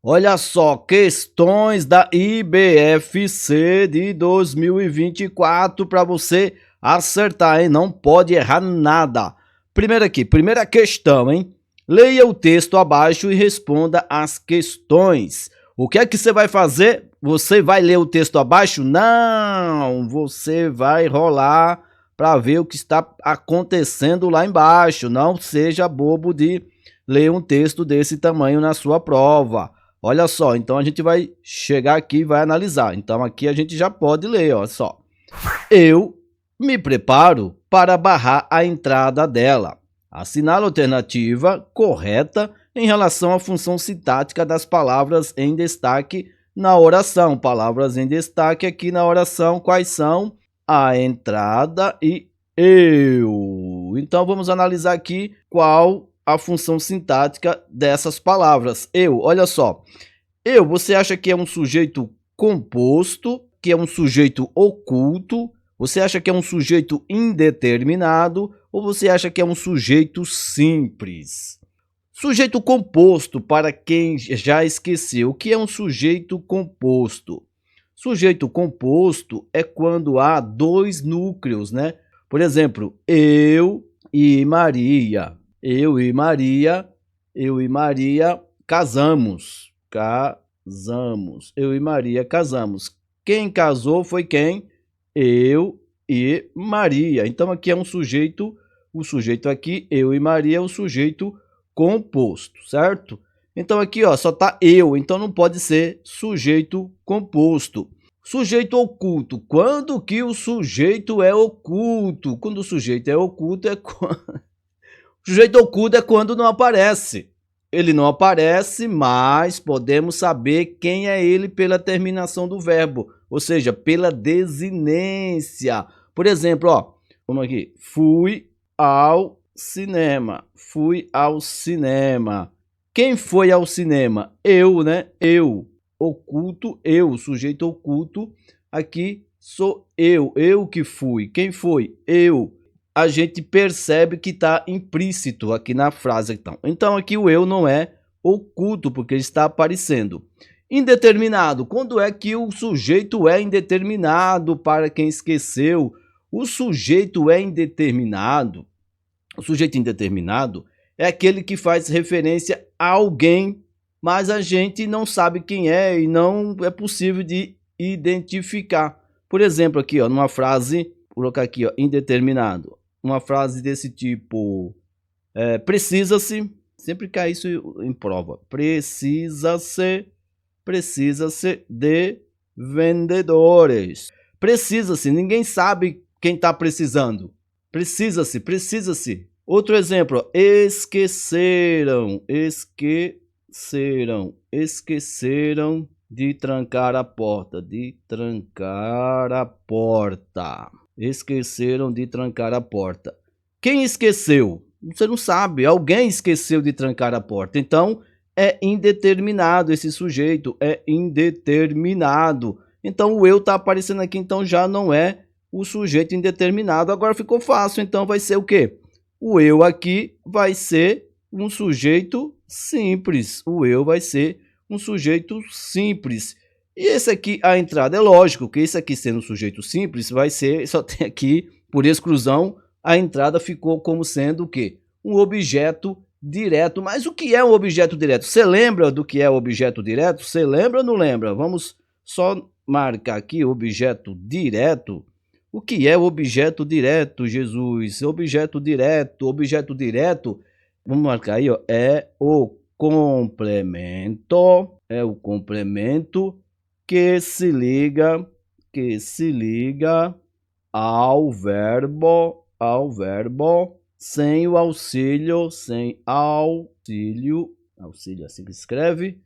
Olha só, questões da IBFC de 2024 para você acertar, hein? Não pode errar nada. Primeiro aqui, primeira questão, hein? Leia o texto abaixo e responda as questões. O que é que você vai fazer? Você vai ler o texto abaixo? Não, você vai rolar para ver o que está acontecendo lá embaixo. Não seja bobo de ler um texto desse tamanho na sua prova. Olha só, então a gente vai chegar aqui e vai analisar. Então aqui a gente já pode ler, olha só. Eu me preparo para barrar a entrada dela. Assinale a alternativa correta em relação à função sintática das palavras em destaque na oração. Palavras em destaque aqui na oração, quais são? A entrada e eu. Então vamos analisar aqui qual a função sintática dessas palavras. Eu, olha só. Eu, você acha que é um sujeito composto, que é um sujeito oculto? Você acha que é um sujeito indeterminado ou você acha que é um sujeito simples? Sujeito composto, para quem já esqueceu, o que é um sujeito composto? Sujeito composto é quando há dois núcleos, né? Por exemplo, eu e Maria. Eu e Maria casamos. Eu e Maria casamos. Quem casou foi quem? Eu e Maria. Então aqui é um sujeito, o sujeito aqui, eu e Maria, é o sujeito composto, certo? Então aqui, ó, só tá eu, então não pode ser sujeito composto. Sujeito oculto. Quando que o sujeito é oculto? Quando o sujeito é oculto é quando... O sujeito oculto é quando não aparece. Ele não aparece, mas podemos saber quem é ele pela terminação do verbo, ou seja, pela desinência. Por exemplo, ó, vamos aqui. Fui ao cinema. Fui ao cinema. Quem foi ao cinema? Eu, né? Eu. Oculto, eu. Sujeito oculto. Aqui sou eu. Eu que fui. Quem foi? Eu. A gente percebe que está implícito aqui na frase. Então aqui o eu não é oculto, porque ele está aparecendo. Indeterminado. Quando é que o sujeito é indeterminado? Para quem esqueceu, o sujeito é indeterminado. O sujeito indeterminado é aquele que faz referência a alguém, mas a gente não sabe quem é e não é possível de identificar. Por exemplo, aqui, ó, numa frase, vou colocar aqui, ó, indeterminado. Uma frase desse tipo, precisa-se, sempre cai isso em prova, precisa-se de vendedores. Precisa-se, ninguém sabe quem está precisando. Precisa-se. Outro exemplo, esqueceram de trancar a porta, Esqueceram de trancar a porta. Quem esqueceu? Você não sabe, alguém esqueceu de trancar a porta. Então, é indeterminado, esse sujeito é indeterminado. Então, o eu está aparecendo aqui, então já não é o sujeito indeterminado. Agora ficou fácil, então vai ser o quê? O eu aqui vai ser um sujeito simples. O eu vai ser um sujeito simples. E esse aqui, a entrada, é lógico que esse aqui sendo um sujeito simples, vai ser, só tem aqui, por exclusão, a entrada ficou como sendo o quê? Um objeto direto. Mas o que é um objeto direto? Você lembra do que é objeto direto? Você lembra ou não lembra? Vamos só marcar aqui objeto direto. O que é objeto direto, Jesus? Objeto direto, vamos marcar aí, ó, é o complemento, que se liga ao verbo sem o auxílio, assim que escreve,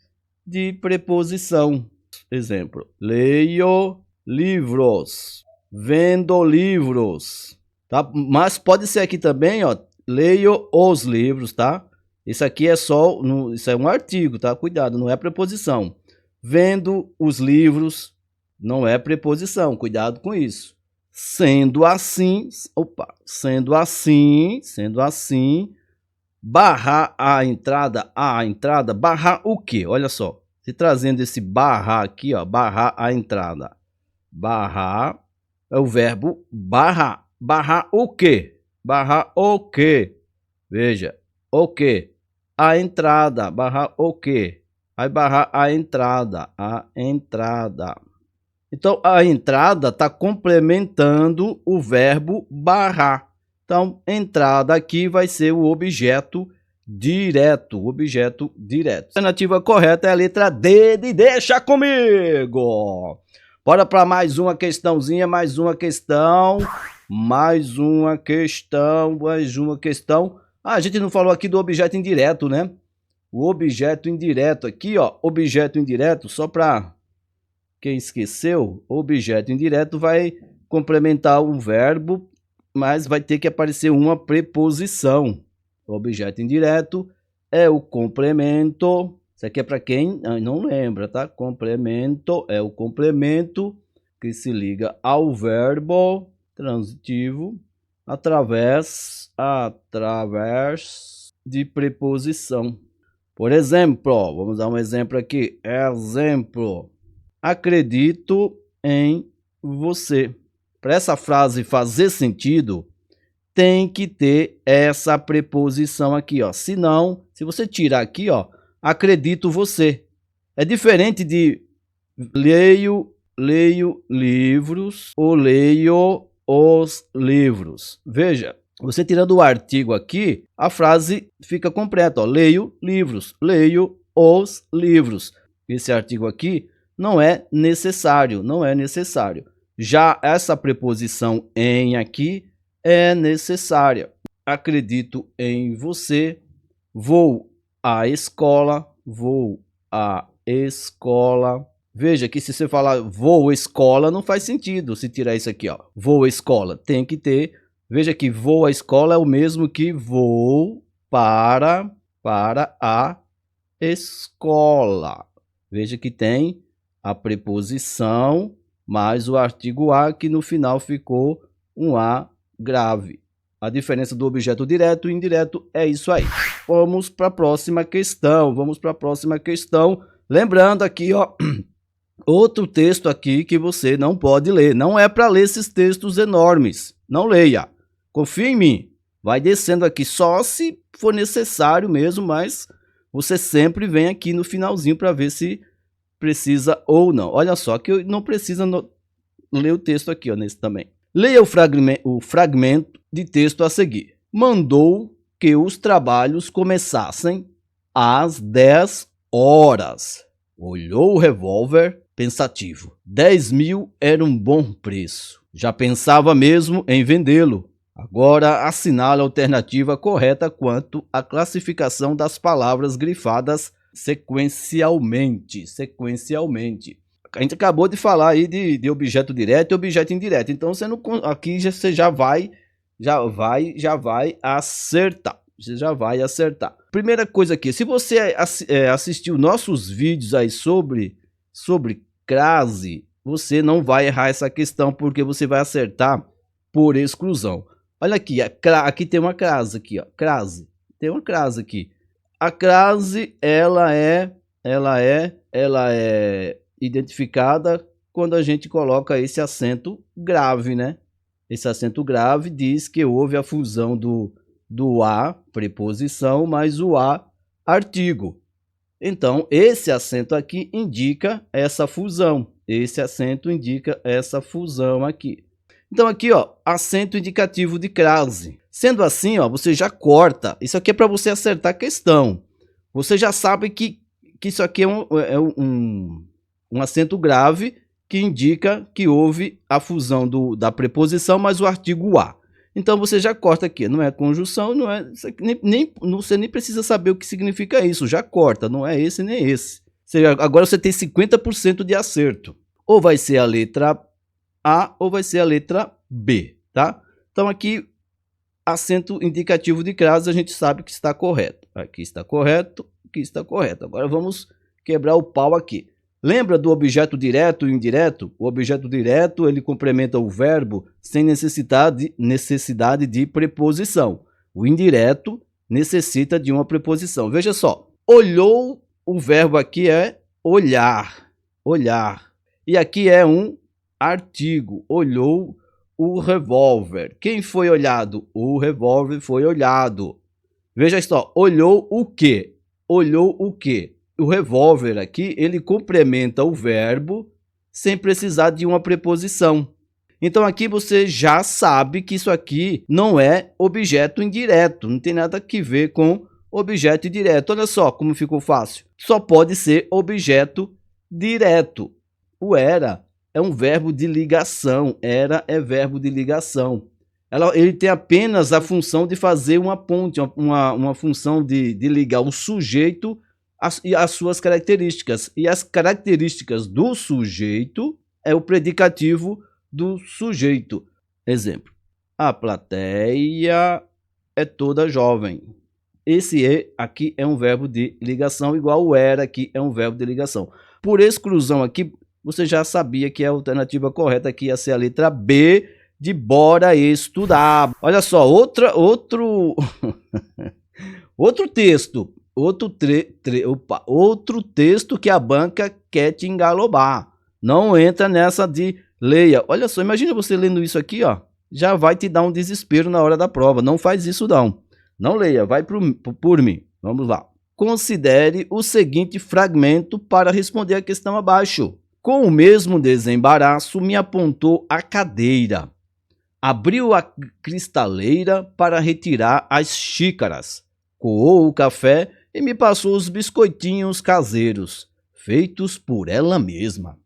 de preposição. Exemplo, leio livros, vendo livros, tá? Mas pode ser aqui também, ó, leio os livros, tá? Isso aqui é só, isso é um artigo, tá? Cuidado, não é preposição. Vendo os livros não é preposição, cuidado com isso. Sendo assim, barrar a entrada, barrar o quê? Olha só, se trazendo esse barrar aqui, ó, barrar a entrada. Barrar é o verbo barrar. Barrar o quê? Barrar o quê? Veja, o quê? A entrada. Barrar o quê? Vai barrar a entrada. A entrada. Então, a entrada está complementando o verbo barrar. Então, entrada aqui vai ser o objeto direto. Objeto direto. A alternativa correta é a letra D de deixa comigo. Bora para mais uma questãozinha, mais uma questão. Mais uma questão. Ah, a gente não falou aqui do objeto indireto, né? O objeto indireto aqui, ó. Objeto indireto, só para quem esqueceu, objeto indireto vai complementar um verbo, mas vai ter que aparecer uma preposição. O objeto indireto é o complemento. Isso aqui é para quem não lembra, tá? Complemento é o complemento que se liga ao verbo transitivo através de preposição. Por exemplo, vamos dar um exemplo aqui. Exemplo. Acredito em você. Para essa frase fazer sentido, tem que ter essa preposição aqui, ó. Se não, se você tirar aqui, ó, acredito você. É diferente de leio livros ou leio os livros. Veja, você tirando o artigo aqui, a frase fica completa, ó. Leio livros, leio os livros. Esse artigo aqui não é necessário, não é necessário. Já essa preposição em aqui é necessária. Acredito em você, vou à escola, vou à escola. Veja que se você falar vou à escola, não faz sentido se tirar isso aqui, ó. Vou à escola, tem que ter. Veja que vou à escola é o mesmo que vou para a escola. Veja que tem a preposição mais o artigo a, que no final ficou um a grave. A diferença do objeto direto e indireto é isso aí. Vamos para a próxima questão. Lembrando aqui, ó, outro texto aqui que você não pode ler. Não é para ler esses textos enormes. Não leia. Confia em mim. Vai descendo aqui só se for necessário mesmo, mas você sempre vem aqui no finalzinho para ver se precisa ou não. Olha só que não precisa ler o texto aqui, ó, nesse também. Leia o fragmento de texto a seguir. Mandou que os trabalhos começassem às 10 horas. Olhou o revólver pensativo. 10.000 era um bom preço. Já pensava mesmo em vendê-lo. Agora assinale a alternativa correta quanto à classificação das palavras grifadas sequencialmente. A gente acabou de falar aí de objeto direto e objeto indireto. Então você não, aqui você já vai acertar. Você já vai acertar. Primeira coisa aqui, se você assistiu nossos vídeos aí sobre crase, você não vai errar essa questão porque você vai acertar por exclusão. Olha aqui, aqui tem uma crase aqui, ó. Crase. Tem uma crase aqui. A crase, ela é identificada quando a gente coloca esse acento grave, né? Esse acento grave diz que houve a fusão do a, preposição, mais o a, artigo. Então, esse acento aqui indica essa fusão. Esse acento indica essa fusão aqui. Então, aqui, ó, acento indicativo de crase. Sendo assim, ó, você já corta. Isso aqui é para você acertar a questão. Você já sabe que isso aqui é um acento grave que indica que houve a fusão da preposição mais o artigo a. Então, você já corta aqui. Não é conjunção, não é, você nem precisa saber o que significa isso. Já corta, não é esse nem esse. Agora você tem 50% de acerto. Ou vai ser a letra A ou vai ser a letra B, tá? Então, aqui, acento indicativo de crase, a gente sabe que está correto. Aqui está correto, aqui está correto. Agora, vamos quebrar o pau aqui. Lembra do objeto direto e indireto? O objeto direto, ele complementa o verbo sem necessidade de preposição. O indireto necessita de uma preposição. Veja só, olhou, o verbo aqui é olhar, olhar. E aqui é um artigo, olhou o revólver. Quem foi olhado? O revólver foi olhado. Veja só, olhou o quê? Olhou o quê? O revólver aqui, ele complementa o verbo sem precisar de uma preposição. Então aqui você já sabe que isso aqui não é objeto indireto, não tem nada a ver com objeto direto. Olha só como ficou fácil. Só pode ser objeto direto. O era é um verbo de ligação. Era é verbo de ligação. Ele tem apenas a função de fazer uma ponte, uma função de ligar o sujeito e as suas características. E as características do sujeito é o predicativo do sujeito. Exemplo: a plateia é toda jovem. Esse é aqui é um verbo de ligação, igual o era aqui é um verbo de ligação. Por exclusão aqui, você já sabia que a alternativa correta aqui ia ser a letra B, de bora estudar. Olha só, outro texto. Outro texto que a banca quer te engalobar. Não entra nessa de leia. Olha só, imagina você lendo isso aqui, ó. Já vai te dar um desespero na hora da prova. Não faz isso, não. Não leia, vai por mim. Vamos lá. Considere o seguinte fragmento para responder a questão abaixo. Com o mesmo desembaraço, me apontou a cadeira. Abriu a cristaleira para retirar as xícaras. Coou o café e me passou os biscoitinhos caseiros, feitos por ela mesma.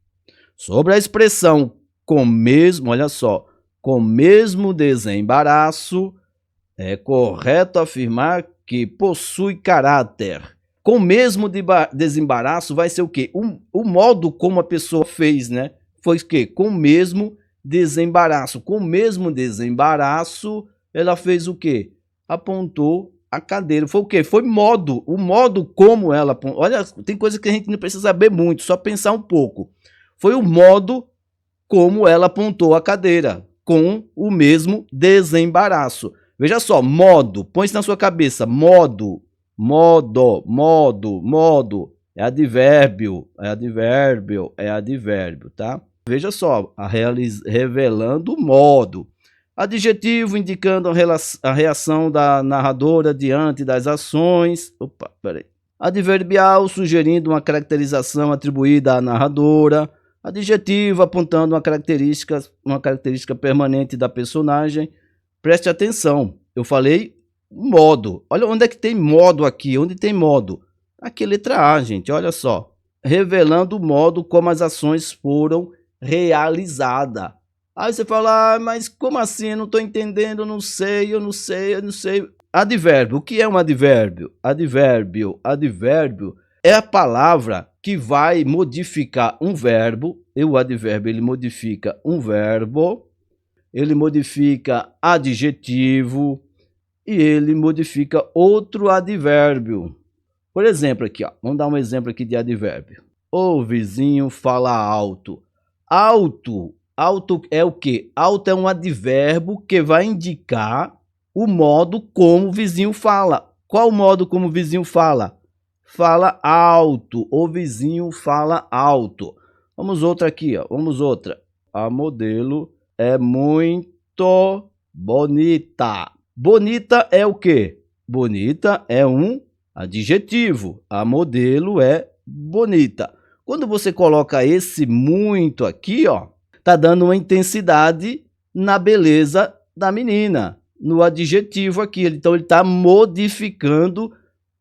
Sobre a expressão com mesmo, olha só, com mesmo desembaraço, é correto afirmar que possui caráter. Com mesmo desembaraço vai ser o quê? O modo como a pessoa fez, né? Foi o quê? Com mesmo desembaraço. Com mesmo desembaraço, ela fez o quê? Apontou a cadeira. Foi o quê? Foi modo. O modo como ela apontou. Olha, tem coisa que a gente não precisa saber muito, só pensar um pouco. Foi o modo como ela apontou a cadeira, com o mesmo desembaraço. Veja só, modo, põe isso na sua cabeça, modo, modo, modo, modo, é advérbio, tá? Veja só, revelando o modo. Adjetivo indicando a reação da narradora diante das ações. Opa, peraí. Adverbial sugerindo uma caracterização atribuída à narradora. Adjetivo apontando uma característica permanente da personagem. Preste atenção, eu falei modo. Olha onde é que tem modo aqui, onde tem modo? Aqui letra A, gente, olha só. Revelando o modo como as ações foram realizadas. Aí você fala, mas como assim? Eu não estou entendendo, eu não sei. Advérbio, o que é um advérbio? Advérbio é a palavra que vai modificar um verbo. E o advérbio, ele modifica um verbo. Ele modifica adjetivo e ele modifica outro advérbio. Por exemplo, aqui, ó, vamos dar um exemplo aqui de advérbio. O vizinho fala alto. Alto é o quê? Alto é um advérbio que vai indicar o modo como o vizinho fala. Qual o modo como o vizinho fala? Fala alto. O vizinho fala alto. Vamos outra aqui, ó. Vamos outra. A modelo é muito bonita. Bonita é o quê? Bonita é um adjetivo. A modelo é bonita. Quando você coloca esse muito aqui, ó, tá dando uma intensidade na beleza da menina, no adjetivo aqui. Então ele está modificando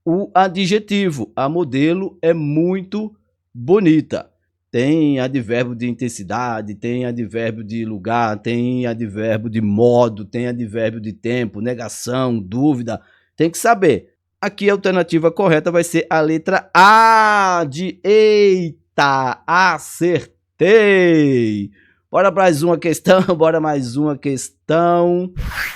o adjetivo. A modelo é muito bonita. Tem advérbio de intensidade, tem advérbio de lugar, tem advérbio de modo, tem advérbio de tempo, negação, dúvida. Tem que saber. Aqui a alternativa correta vai ser a letra A de eita, acertei. Bora mais uma questão,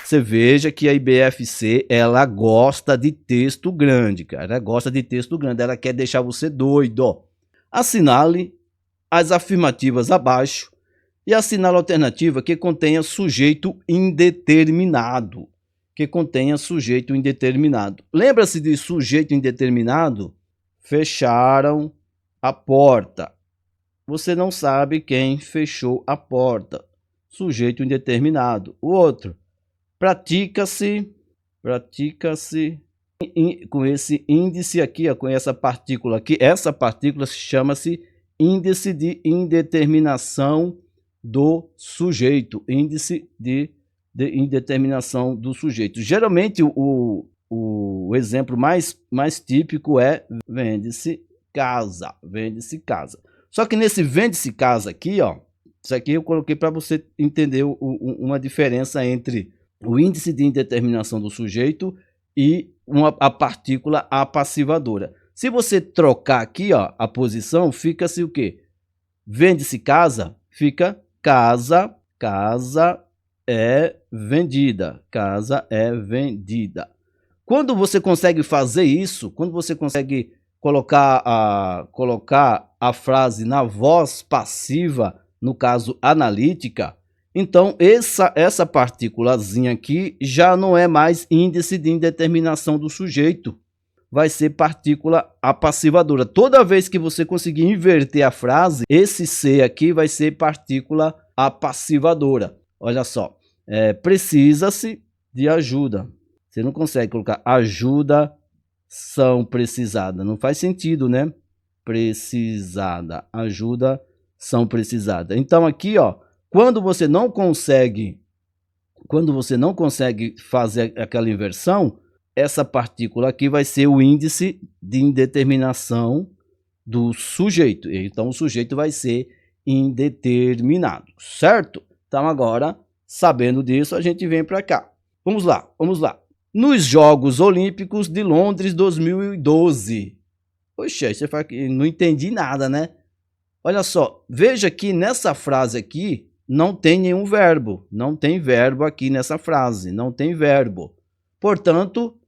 Você veja que a IBFC, ela gosta de texto grande, cara. Ela gosta de texto grande, ela quer deixar você doido. Assinale as afirmativas abaixo e assinale a alternativa que contenha sujeito indeterminado. Lembra-se de sujeito indeterminado? Fecharam a porta. Você não sabe quem fechou a porta. Sujeito indeterminado. O outro, pratica-se com esse índice aqui, ó, com essa partícula aqui. Essa partícula chama-se índice de indeterminação do sujeito. Índice de indeterminação do sujeito. Geralmente o exemplo mais típico é vende-se casa. Vende-se casa. Só que nesse vende-se casa aqui, ó, isso aqui eu coloquei para você entender uma diferença entre o índice de indeterminação do sujeito e a partícula apassivadora. Se você trocar aqui, ó, a posição, fica-se o quê? Vende-se casa, fica casa, casa é vendida, casa é vendida. Quando você consegue fazer isso, quando você consegue colocar a frase na voz passiva, no caso analítica, então essa partículazinha aqui já não é mais índice de indeterminação do sujeito, vai ser partícula apassivadora. Toda vez que você conseguir inverter a frase, esse C aqui vai ser partícula apassivadora. Olha só, precisa-se de ajuda. Você não consegue colocar ajuda são precisada. Não faz sentido, né? Precisada. Ajuda são precisada. Então aqui, ó, quando você não consegue fazer aquela inversão, essa partícula aqui vai ser o índice de indeterminação do sujeito. Então o sujeito vai ser indeterminado, certo? Então agora, sabendo disso, a gente vem para cá. Vamos lá, vamos lá. Nos Jogos Olímpicos de Londres 2012. Poxa, você fala que não entendi nada, né? Olha só, veja que nessa frase aqui não tem nenhum verbo. Não tem verbo aqui nessa frase, não tem verbo. Portanto,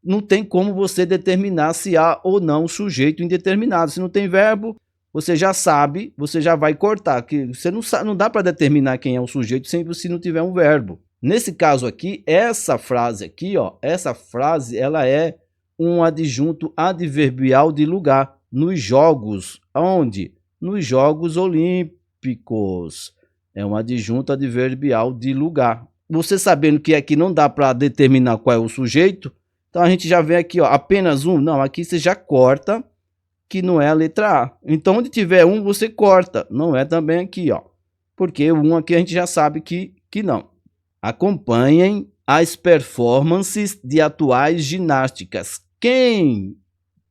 não tem como você determinar se há ou não sujeito indeterminado. Se não tem verbo, você já sabe, você já vai cortar. Que você não dá para determinar quem é o sujeito se não tiver um verbo. Nesse caso aqui, essa frase aqui, ó, essa frase ela é um adjunto adverbial de lugar nos jogos. Onde? Nos Jogos Olímpicos. É um adjunto adverbial de lugar. Você sabendo que aqui não dá para determinar qual é o sujeito, então a gente já vê aqui, ó, apenas um. Não, aqui você já corta que não é a letra A. Então onde tiver um, você corta. Não é também aqui, ó. Porque o um aqui a gente já sabe que não. Acompanhem as performances de atuais ginásticas. Quem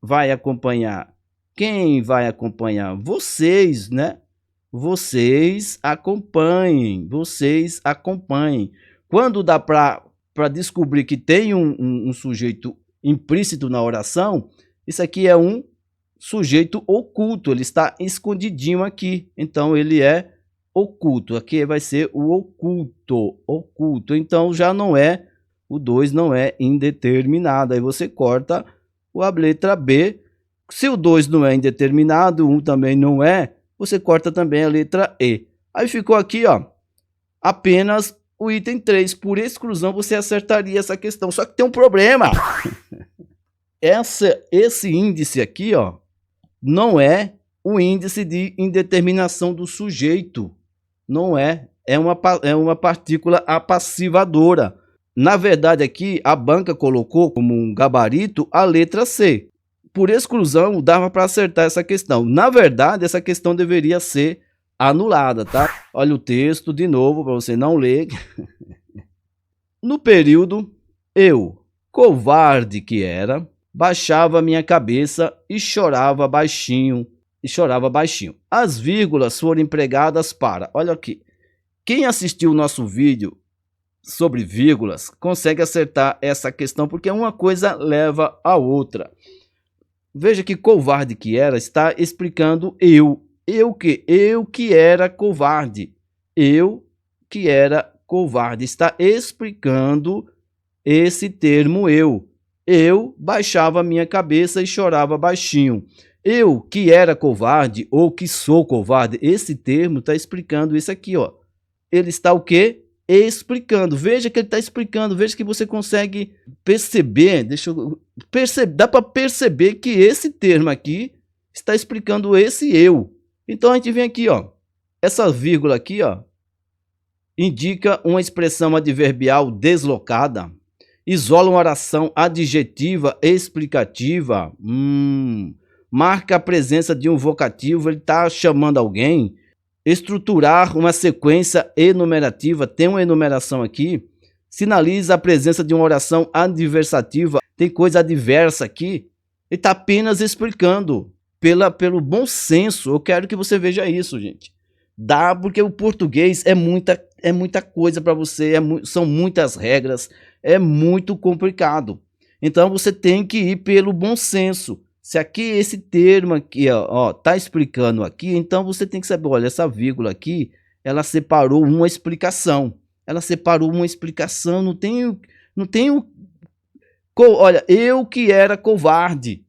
vai acompanhar? Quem vai acompanhar? Vocês, né? Vocês acompanhem. Vocês acompanhem. Quando dá para descobrir que tem um sujeito implícito na oração, isso aqui é um sujeito oculto. Ele está escondidinho aqui. Então, ele é oculto. Aqui vai ser o oculto. Oculto. Então, já não é, o 2 não é indeterminado. Aí você corta a letra B. Se o 2 não é indeterminado, o 1 também não é, você corta também a letra E. Aí ficou aqui, ó, apenas o item 3. Por exclusão, você acertaria essa questão. Só que tem um problema. Esse índice aqui, ó, não é o índice de indeterminação do sujeito. Não é. É uma partícula apassivadora. Na verdade, aqui, a banca colocou como um gabarito a letra C. Por exclusão, dava para acertar essa questão. Na verdade, essa questão deveria ser anulada, tá? Olha o texto de novo, para você não ler. No período, eu, covarde que era, baixava minha cabeça e chorava baixinho. As vírgulas foram empregadas para... Olha aqui. Quem assistiu o nosso vídeo sobre vírgulas consegue acertar essa questão, porque uma coisa leva a outra. Veja que covarde que era está explicando eu. Eu que era covarde. Eu que era covarde. Está explicando esse termo eu. Eu baixava minha cabeça e chorava baixinho. Eu que era covarde ou que sou covarde. Esse termo está explicando isso aqui, ó. Ele está o quê? Explicando. Veja que ele está explicando. Veja que você consegue perceber. Dá para perceber que esse termo aqui está explicando esse eu. Então a gente vem aqui, ó, essa vírgula aqui, ó, indica uma expressão adverbial deslocada, isola uma oração adjetiva explicativa, marca a presença de um vocativo, ele está chamando alguém, estruturar uma sequência enumerativa, tem uma enumeração aqui, sinaliza a presença de uma oração adversativa, tem coisa adversa aqui, ele está apenas explicando pelo bom senso. Eu quero que você veja isso, gente. Dá, porque o português é muita coisa para você, são muitas regras, é muito complicado. Então você tem que ir pelo bom senso. Se aqui esse termo aqui, ó, tá explicando aqui, então você tem que saber, olha, essa vírgula aqui, ela separou uma explicação. Não tem olha, eu que era covarde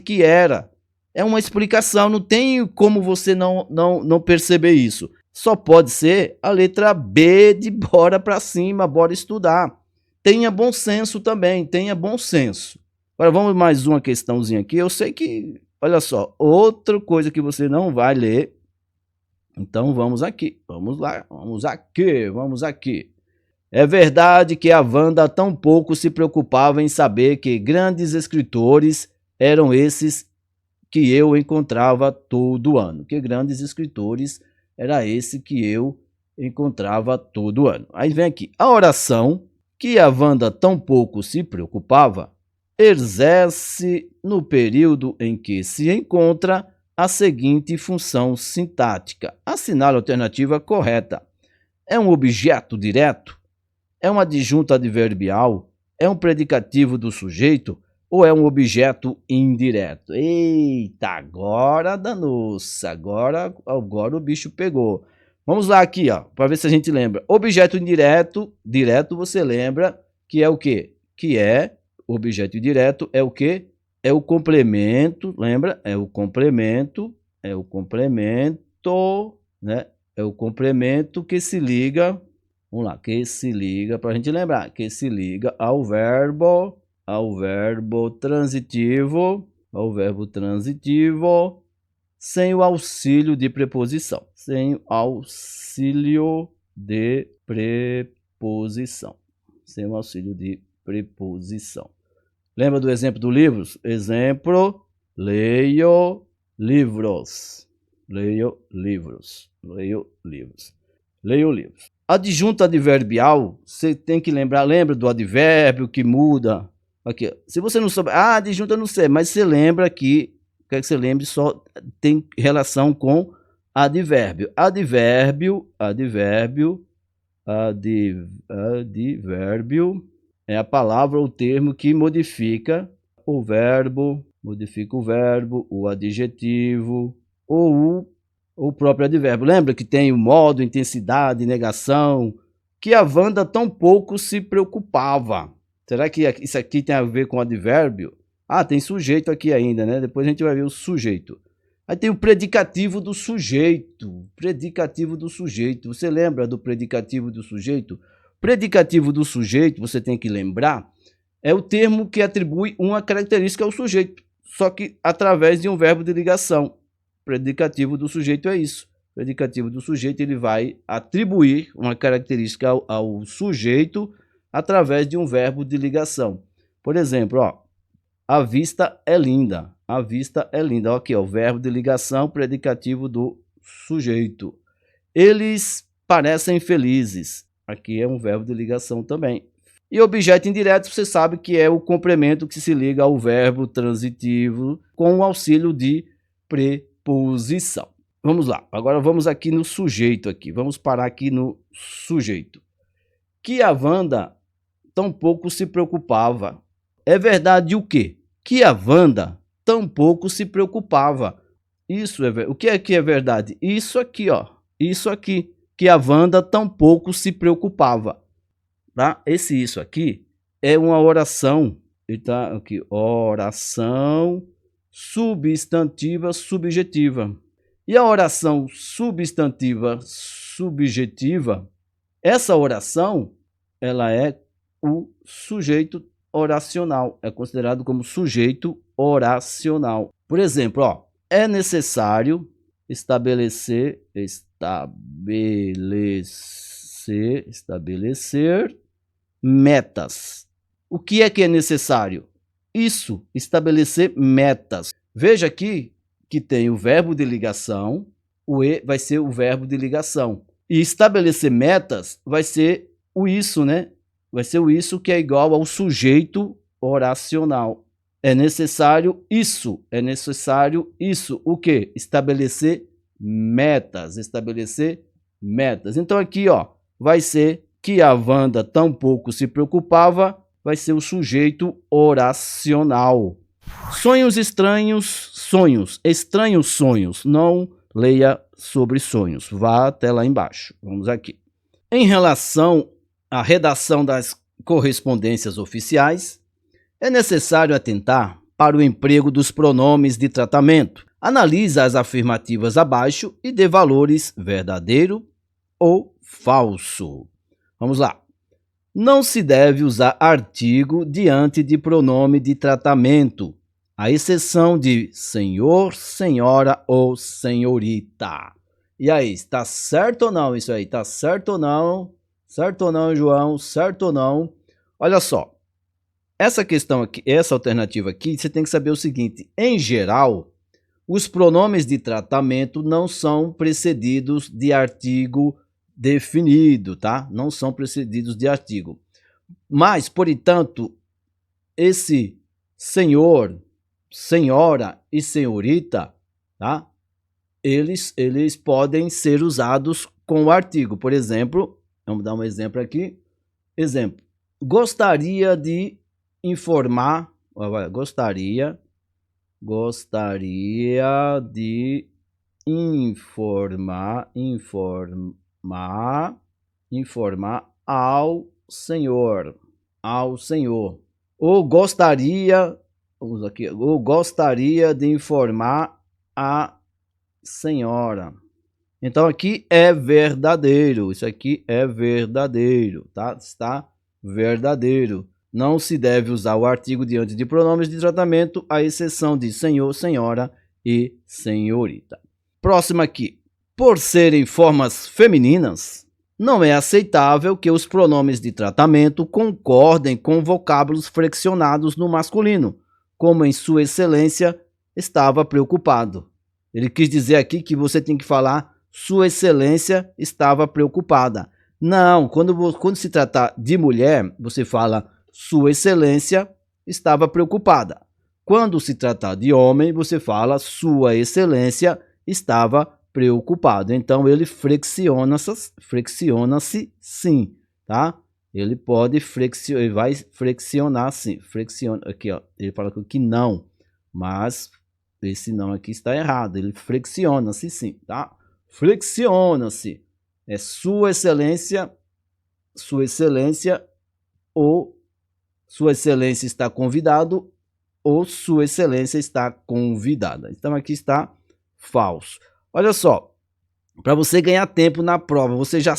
que era. É uma explicação, não tem como você não perceber isso. Só pode ser a letra B de bora para cima, bora estudar. Tenha bom senso também, tenha bom senso. Agora vamos mais uma questãozinha aqui. Eu sei que, olha só, outra coisa que você não vai ler. Então vamos aqui, vamos lá, vamos aqui. É verdade que a Wanda tão pouco se preocupava em saber que grandes escritores eram esses que eu encontrava todo ano. Que grandes escritores era esse que eu encontrava todo ano. Aí vem aqui, a oração que a Wanda tão pouco se preocupava exerce no período em que se encontra a seguinte função sintática. Assinale a alternativa correta. É um objeto direto? É um adjunto adverbial? É um predicativo do sujeito? Ou é um objeto indireto? Eita, agora danou-se, agora o bicho pegou. Vamos lá aqui, ó, para ver se a gente lembra. Objeto indireto, direto você lembra que é o quê? Que é, objeto indireto é o quê? É o complemento, lembra? É o complemento, né? É o complemento que se liga, vamos lá, que se liga, para a gente lembrar, que se liga ao verbo transitivo, sem o auxílio de preposição. Lembra do exemplo do livros? Exemplo, leio livros. Adjunto adverbial, você tem que lembra do advérbio que muda. Aqui, se você não souber, adjunto eu não sei, mas você lembra que, quer que você lembre, só tem relação com advérbio. Advérbio é a palavra ou termo que modifica o verbo, o adjetivo ou o próprio advérbio. Lembra que tem o modo, intensidade, negação, que a Wanda tão pouco se preocupava. Será que isso aqui tem a ver com advérbio? Tem sujeito aqui ainda, né? Depois a gente vai ver o sujeito. Aí tem o predicativo do sujeito. Você lembra do predicativo do sujeito? Predicativo do sujeito, você tem que lembrar, é o termo que atribui uma característica ao sujeito, só que através de um verbo de ligação. Predicativo do sujeito é isso. Predicativo do sujeito, ele vai atribuir uma característica ao sujeito através de um verbo de ligação. Por exemplo, ó, a vista é linda. A vista é linda. Aqui, ó, o verbo de ligação, predicativo do sujeito. Eles parecem felizes. Aqui é um verbo de ligação também. E objeto indireto, você sabe que é o complemento que se liga ao verbo transitivo com o auxílio de preposição. Vamos lá, agora vamos aqui no sujeito aqui. Vamos parar aqui no sujeito. Que a Wanda tão pouco se preocupava. É verdade o quê? Que a Wanda tão pouco se preocupava. Isso é verdade. O que é verdade? Isso aqui, ó. Isso aqui. Que a Wanda tão pouco se preocupava. Tá? Isso aqui é uma oração. Tá? Aqui, oração substantiva subjetiva. E a oração substantiva subjetiva, essa oração, ela é o sujeito oracional, é considerado como sujeito oracional. Por exemplo, ó, é necessário estabelecer metas. O que é necessário? Isso, estabelecer metas. Veja aqui que tem o verbo de ligação, o e vai ser o verbo de ligação. E estabelecer metas vai ser o isso, né? Vai ser o isso que é igual ao sujeito oracional. É necessário isso. O quê? Estabelecer metas. Então aqui, ó, vai ser que a Wanda tampouco se preocupava, vai ser o sujeito oracional. Sonhos estranhos, estranhos sonhos. Não leia sobre sonhos, vá até lá embaixo. Vamos aqui. Em relação à redação das correspondências oficiais, é necessário atentar para o emprego dos pronomes de tratamento. Analisa as afirmativas abaixo e dê valores verdadeiro ou falso. Vamos lá. Não se deve usar artigo diante de pronome de tratamento, à exceção de senhor, senhora ou senhorita. E aí, está certo ou não isso aí? Está certo ou não? Certo ou não, João? Certo ou não? Olha só, essa questão aqui, essa alternativa aqui, você tem que saber o seguinte: em geral, os pronomes de tratamento não são precedidos de artigo definido, tá? Não são precedidos de artigo. Mas, por entanto, esse senhor, senhora e senhorita, tá? Eles podem ser usados com o artigo. Por exemplo, vamos dar um exemplo aqui. Exemplo: gostaria de informar, gostaria de informar ao senhor. Ou gostaria de informar a senhora. Então aqui é verdadeiro, isso aqui é verdadeiro, tá? Está verdadeiro. Não se deve usar o artigo diante de pronomes de tratamento, à exceção de senhor, senhora e senhorita. Próximo aqui. Por serem formas femininas, não é aceitável que os pronomes de tratamento concordem com vocábulos flexionados no masculino, como em Sua Excelência estava preocupado. Ele quis dizer aqui que você tem que falar Sua Excelência estava preocupada. Não, quando se tratar de mulher, você fala Sua Excelência estava preocupada. Quando se tratar de homem, você fala Sua Excelência estava preocupado. Então ele flexiona-se sim, tá? Ele pode flexionar, ele vai flexionar sim. Flexiona aqui, ó. Ele fala que não, mas esse não aqui está errado. Ele flexiona-se sim, tá? Flexiona-se. É Sua Excelência ou Sua Excelência está convidado ou Sua Excelência está convidada. Então aqui está falso. Olha só, para você ganhar tempo na prova, você já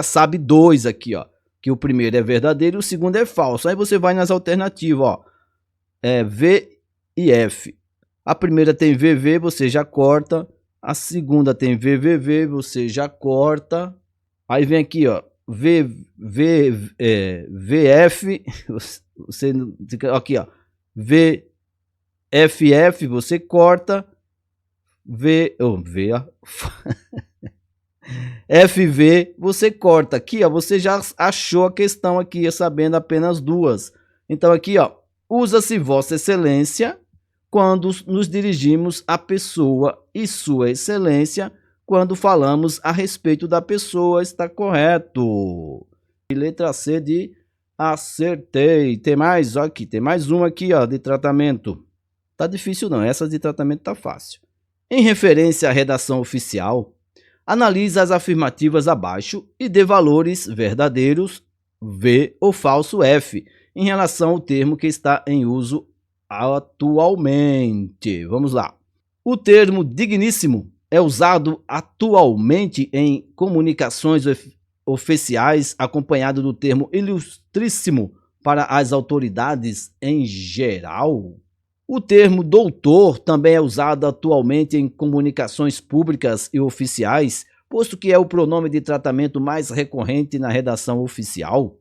sabe dois aqui, ó. Que o primeiro é verdadeiro e o segundo é falso. Aí você vai nas alternativas, ó. V e F. A primeira tem VV, você já corta. A segunda tem VVV, você já corta. Aí vem aqui, ó. VF, você aqui, ó. VFF, você corta. FV, você corta. Aqui, ó, você já achou a questão aqui, sabendo apenas duas. Então aqui, ó, usa-se Vossa Excelência quando nos dirigimos à pessoa e Sua Excelência quando falamos a respeito da pessoa. Está correto. E letra C de acertei. Tem mais, ó, aqui, tem mais uma aqui, ó, de tratamento. Tá difícil não, essa de tratamento tá fácil. Em referência à redação oficial, analise as afirmativas abaixo e dê valores verdadeiros V ou falso F em relação ao termo que está em uso atualmente. Vamos lá. O termo digníssimo é usado atualmente em comunicações oficiais acompanhado do termo ilustríssimo para as autoridades em geral? O termo doutor também é usado atualmente em comunicações públicas e oficiais, posto que é o pronome de tratamento mais recorrente na redação oficial.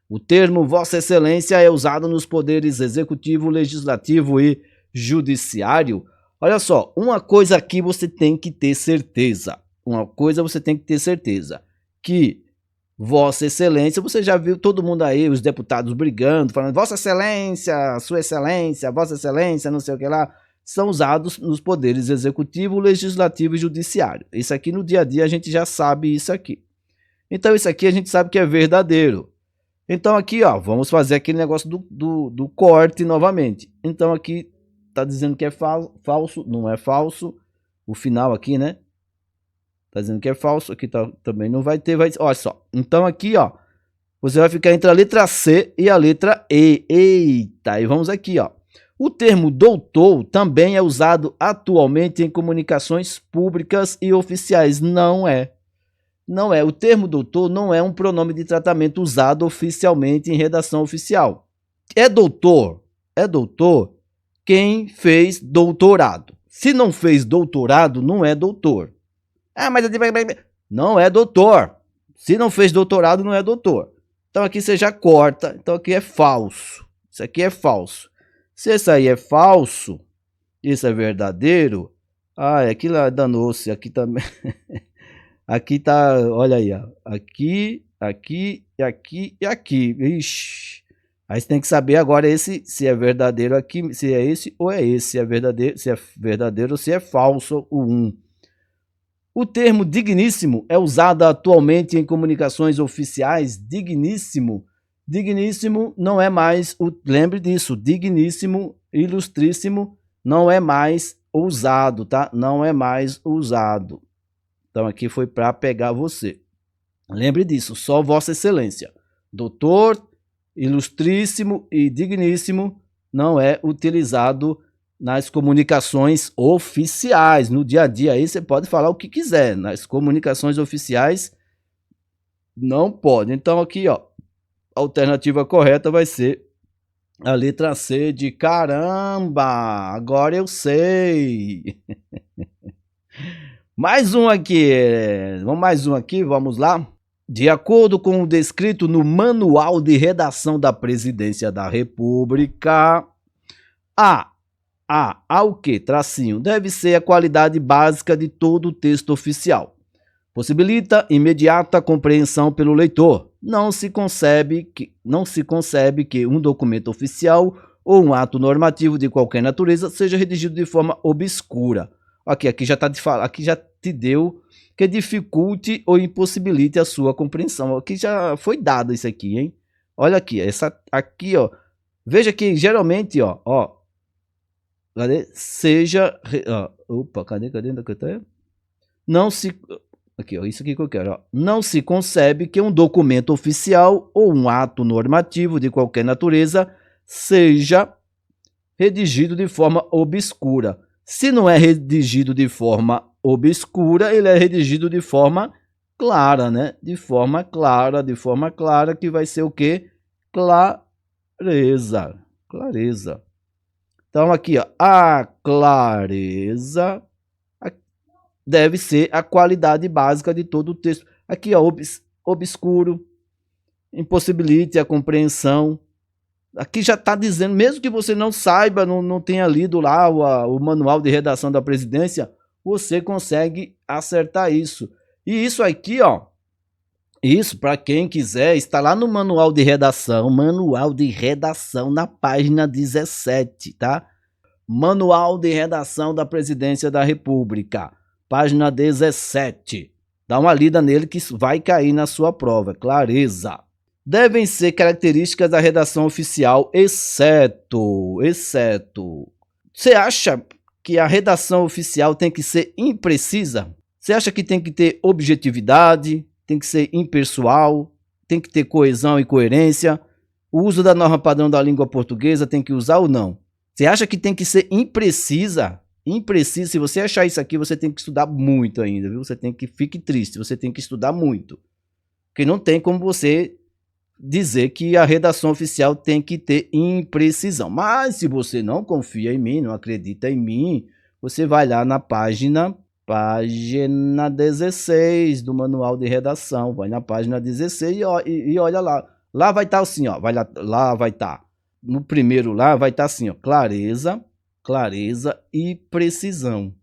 O termo Vossa Excelência é usado nos poderes executivo, legislativo e judiciário. Olha só, uma coisa aqui você tem que ter certeza. Uma coisa você tem que ter certeza. Que Vossa Excelência, você já viu todo mundo aí, os deputados brigando, falando Vossa Excelência, Sua Excelência, Vossa Excelência, não sei o que lá, são usados nos poderes executivo, legislativo e judiciário. Isso aqui no dia a dia a gente já sabe isso aqui. Então isso aqui a gente sabe que é verdadeiro. Então aqui, ó, vamos fazer aquele negócio do corte novamente. Então aqui tá dizendo que é falso, não é falso. O final aqui, né? Tá dizendo que é falso, aqui tá, também não vai ter, olha só. Então aqui, ó, você vai ficar entre a letra C e a letra E. Eita, e vamos aqui, ó. O termo doutor também é usado atualmente em comunicações públicas e oficiais. Não é. Não é. O termo doutor não é um pronome de tratamento usado oficialmente em redação oficial. É doutor quem fez doutorado. Se não fez doutorado, não é doutor. Ah, mas não é doutor. Se não fez doutorado, não é doutor. Então aqui você já corta. Então aqui é falso. Isso aqui é falso. Se esse aí é falso, isso é verdadeiro. Ah, aqui lá danou-se. Aqui também. Aqui tá, olha aí, ó. Aqui, aqui, aqui e aqui. Ixi. Aí você tem que saber agora se é verdadeiro aqui, se é esse ou é esse. Se é verdadeiro ou se é falso o 1. O termo digníssimo é usado atualmente em comunicações oficiais. Digníssimo. Digníssimo não é mais, lembre disso, digníssimo, ilustríssimo não é mais usado, tá? Não é mais usado. Então aqui foi para pegar você. Lembre disso, só Vossa Excelência. Doutor, ilustríssimo e digníssimo não é utilizado nas comunicações oficiais, no dia a dia. Aí você pode falar o que quiser, nas comunicações oficiais não pode. Então aqui, ó, a alternativa correta vai ser a letra C de caramba, agora eu sei. Mais um aqui, vamos lá. De acordo com o descrito no Manual de Redação da Presidência da República, ao que, tracinho, deve ser a qualidade básica de todo o texto oficial. Possibilita imediata compreensão pelo leitor. Não se concebe que um documento oficial ou um ato normativo de qualquer natureza seja redigido de forma obscura. Aqui já tá de falar, aqui já te deu que dificulte ou impossibilite a sua compreensão. Aqui já foi dado isso aqui, hein? Olha aqui, essa aqui, ó. Veja que geralmente, ó, cadê? Cadê? Não se Aqui, ó, isso aqui que eu quero. Ó. Não se concebe que um documento oficial ou um ato normativo de qualquer natureza seja redigido de forma obscura. Se não é redigido de forma obscura, ele é redigido de forma clara, né? De forma clara, que vai ser o quê? Clareza. Clareza. Então, aqui, ó, a clareza deve ser a qualidade básica de todo o texto. Aqui, ó, obscuro, impossibilite a compreensão. Aqui já está dizendo, mesmo que você não saiba, não tenha lido lá o manual de redação da presidência, você consegue acertar isso. E isso aqui, ó, isso para quem quiser, está lá no manual de redação na página 17, tá? Manual de redação da presidência da República. Página 17. Dá uma lida nele que vai cair na sua prova. Clareza. Devem ser características da redação oficial, exceto. Você acha que a redação oficial tem que ser imprecisa? Você acha que tem que ter objetividade, tem que ser impessoal, tem que ter coesão e coerência? O uso da norma padrão da língua portuguesa tem que usar ou não? Você acha que tem que ser imprecisa? Imprecisa, se você achar isso aqui, você tem que estudar muito ainda, viu? Fique triste, você tem que estudar muito. Porque não tem como você dizer que a redação oficial tem que ter imprecisão. Mas se você não confia em mim, não acredita em mim, você vai lá na página 16 do manual de redação. Vai na página 16 e olha lá. Lá vai estar assim, ó. Lá vai estar. No primeiro lá vai estar assim, ó. Clareza e precisão.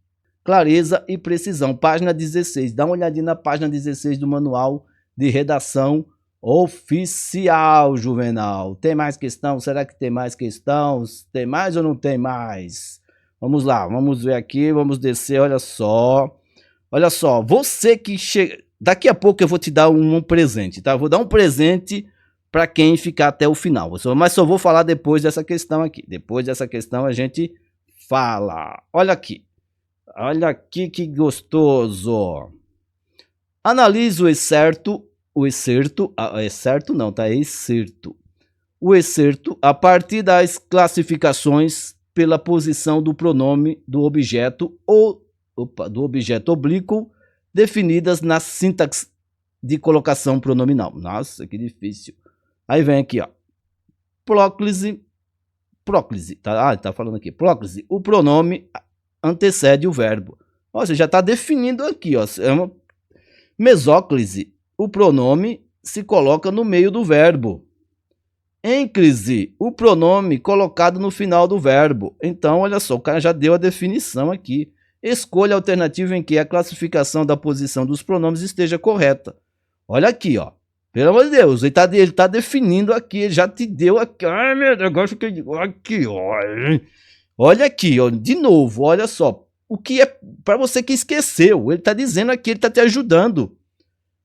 Clareza e precisão. Página 16. Dá uma olhadinha na página 16 do manual de redação oficial, Juvenal. Tem mais questão? Será que tem mais questões? Tem mais ou não tem mais? Vamos lá, vamos ver aqui, vamos descer, olha só. Olha só, você que chega... Daqui a pouco eu vou te dar um presente, tá? Eu vou dar um presente para quem ficar até o final. Mas só vou falar depois dessa questão aqui. Depois dessa questão a gente fala. Olha aqui. Olha aqui que gostoso. Analise o excerto a partir das classificações pela posição do pronome do objeto oblíquo definidas na sintaxe de colocação pronominal. Nossa, que difícil. Aí vem aqui, ó. Próclise, tá falando aqui. Próclise, o pronome antecede o verbo. Ó, você já está definindo aqui, ó. É uma mesóclise, o pronome se coloca no meio do verbo. Ênclise, o pronome colocado no final do verbo. Então, olha só, o cara já deu a definição aqui. Escolha a alternativa em que a classificação da posição dos pronomes esteja correta. Olha aqui, ó. Pelo amor de Deus, ele tá definindo aqui, ele já te deu aqui. Ai, meu Deus, agora fiquei aqui, olha. Olha aqui, ó, de novo, olha só. O que é para você que esqueceu, ele tá dizendo aqui, ele tá te ajudando.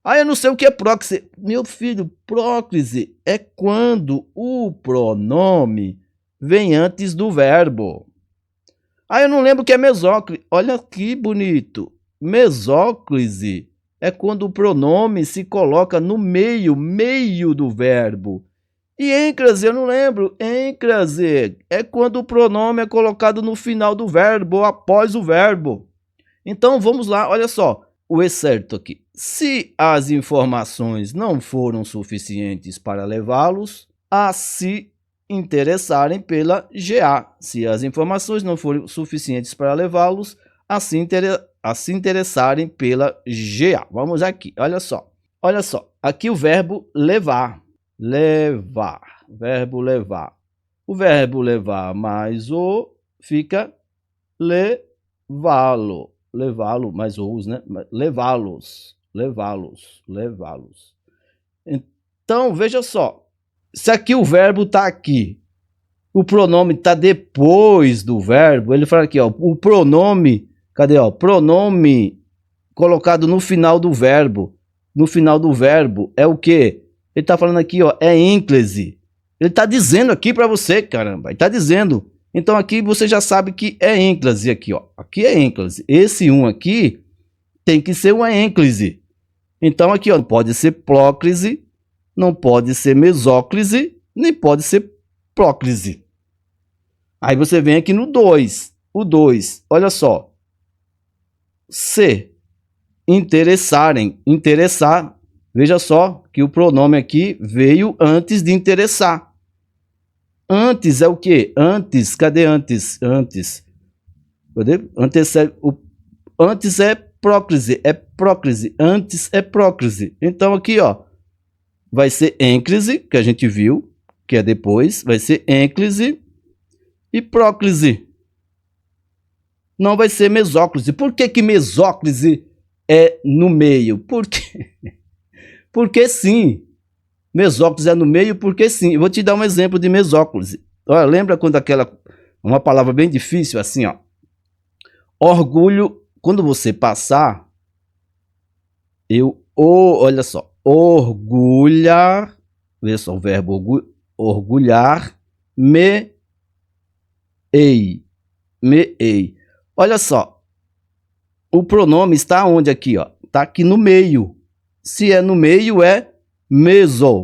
Ah, eu não sei o que é próclise. Meu filho, próclise é quando o pronome vem antes do verbo. Ah, eu não lembro o que é mesóclise. Olha que bonito. Mesóclise é quando o pronome se coloca no meio do verbo. E êncrase, eu não lembro. Êncrase é quando o pronome é colocado no final do verbo ou após o verbo. Então, vamos lá, olha só. O excerto aqui. Se as informações não foram suficientes para levá-los a se interessarem pela GA. Se as informações não foram suficientes para levá-los a se interessarem pela GA. Vamos aqui, olha só. Olha só, aqui o verbo levar. Levar, verbo levar. O verbo levar mais o fica levá-lo. Levá-lo, mais os, né? Levá-los. Então, veja só. Se aqui o verbo está aqui, o pronome está depois do verbo, ele fala aqui, ó, o pronome, cadê, ó? Pronome colocado no final do verbo. No final do verbo é o quê? Ele está falando aqui, ó, é ênclise. Ele está dizendo aqui para você, caramba, ele está dizendo. Então aqui você já sabe que é ênclise aqui, ó. Aqui é ênclise. Esse aqui tem que ser uma ênclise. Então aqui, ó, não pode ser próclise, não pode ser mesóclise, nem pode ser próclise. Aí você vem aqui no 2. O 2, olha só. Se interessarem, interessar. Veja só que o pronome aqui veio antes de interessar. Antes é o quê? Antes, cadê antes? Antes. Cadê? Antes é próclise, antes é próclise. Então aqui, ó, vai ser ênclise, que a gente viu, que é depois, vai ser ênclise e próclise. Não vai ser mesóclise. Por que que mesóclise é no meio? Porque sim. Mesóclise é no meio porque sim. Eu vou te dar um exemplo de mesóclise. Olha, lembra quando uma palavra bem difícil assim, ó. Orgulho, quando você passar, olha só, orgulhar, veja só o verbo orgulhar, me-ei. Olha só, o pronome está onde aqui, ó? Está aqui no meio. Se é no meio, é mesóclise.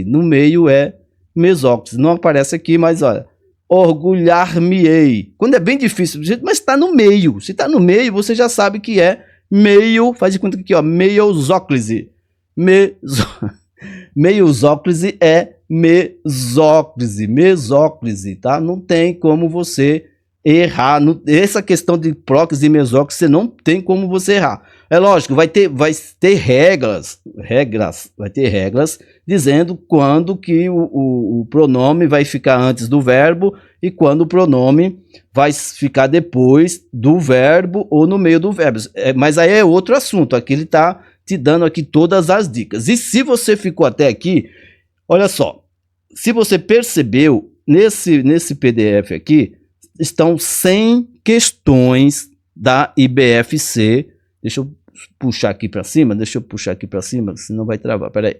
No meio é mesóclise. Não aparece aqui, mas olha. Orgulhar-me-ei. Quando é bem difícil, mas está no meio. Se está no meio, você já sabe que é meio. Faz de conta que aqui, ó, meiosóclise. Meiosóclise é mesóclise, tá? Não tem como você errar. Essa questão de próclise e mesóclise, você não tem como você errar. É lógico, vai ter regras, vai ter regras dizendo quando que o pronome vai ficar antes do verbo e quando o pronome vai ficar depois do verbo ou no meio do verbo. Mas aí é outro assunto. Aqui ele está te dando aqui todas as dicas. E se você ficou até aqui, olha só, se você percebeu, nesse PDF aqui, estão 100 questões da IBFC. Deixa eu puxar aqui para cima, senão vai travar, peraí.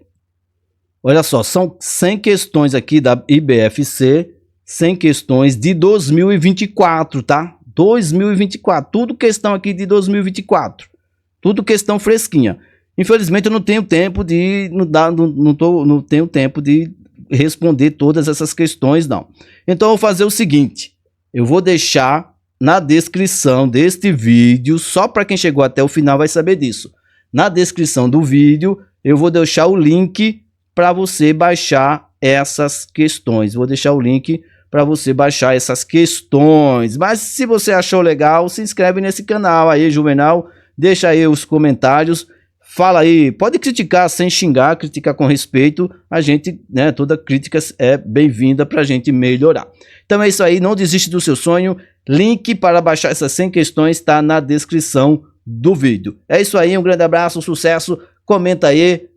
Olha só, são 100 questões aqui da IBFC, 100 questões de 2024, tá? 2024, tudo questão aqui de 2024, tudo questão fresquinha. Infelizmente eu não tenho tempo de não tenho tempo de responder todas essas questões, não. Então eu vou fazer o seguinte, eu vou deixar na descrição deste vídeo, só para quem chegou até o final vai saber disso. Na descrição do vídeo eu vou deixar o link para você baixar essas questões. Vou deixar o link para você baixar essas questões. Mas se você achou legal, se inscreve nesse canal aí, Juvenal. Deixa aí os comentários. Fala aí, pode criticar sem xingar, criticar com respeito. A gente, né, toda crítica é bem-vinda para a gente melhorar. Então é isso aí, não desiste do seu sonho. Link para baixar essas 100 questões está na descrição do vídeo. É isso aí, um grande abraço, sucesso. Comenta aí,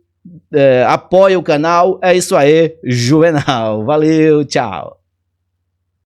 apoia o canal. É isso aí, Juvenal. Valeu, tchau.